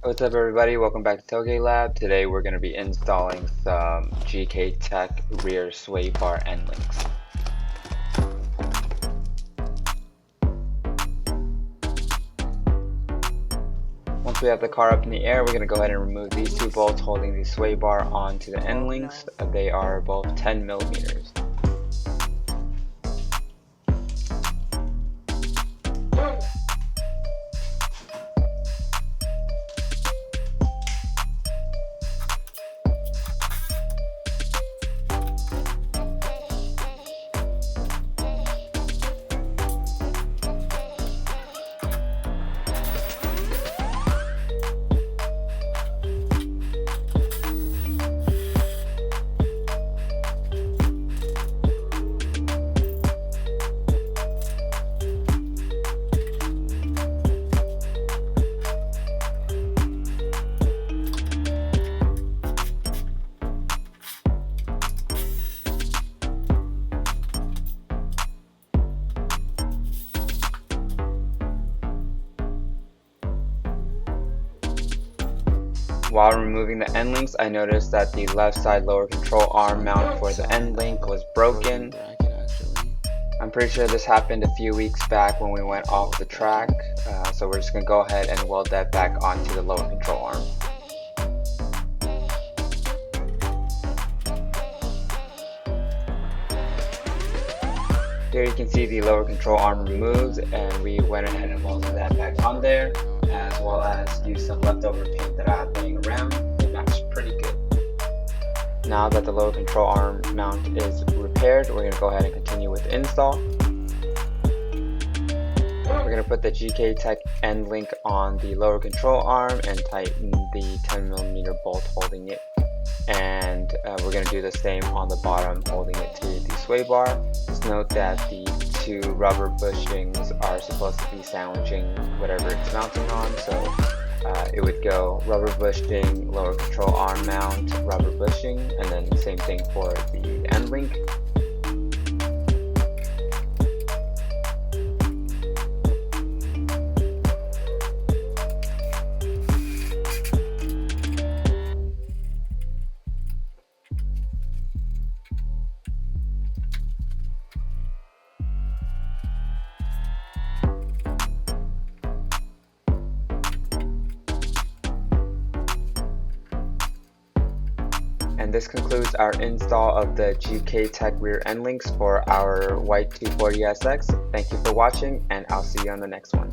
What's up everybody, welcome back to Toge Lab. Today we're going to be installing some GK Tech rear sway bar end links. Once we have the car up in the air, we're going to go ahead and remove these two bolts holding the sway bar onto the end links. They are both 10 millimeters. While removing the end links, I noticed that the left side lower control arm mount for the end link was broken. I'm pretty sure this happened a few weeks back when we went off the track, so we're just going to go ahead and weld that back onto the lower control arm. Here you can see the lower control arm removed, and we went ahead and welded that back on there, as well as used some leftover paint that I had laying around. It matched pretty good. Now that the lower control arm mount is repaired, we're going to go ahead and continue with the install. We're going to put the GK Tech end link on the lower control arm and tighten the 10mm bolt holding it. And we're going to do the same on the bottom, holding it to the sway bar. Just note that the two rubber bushings are supposed to be sandwiching whatever it's mounting on, so it would go rubber bushing, lower control arm mount, rubber bushing, and then the same thing for the end link. And this concludes our install of the GK Tech rear end links for our white 240SX. Thank you for watching, and I'll see you on the next one.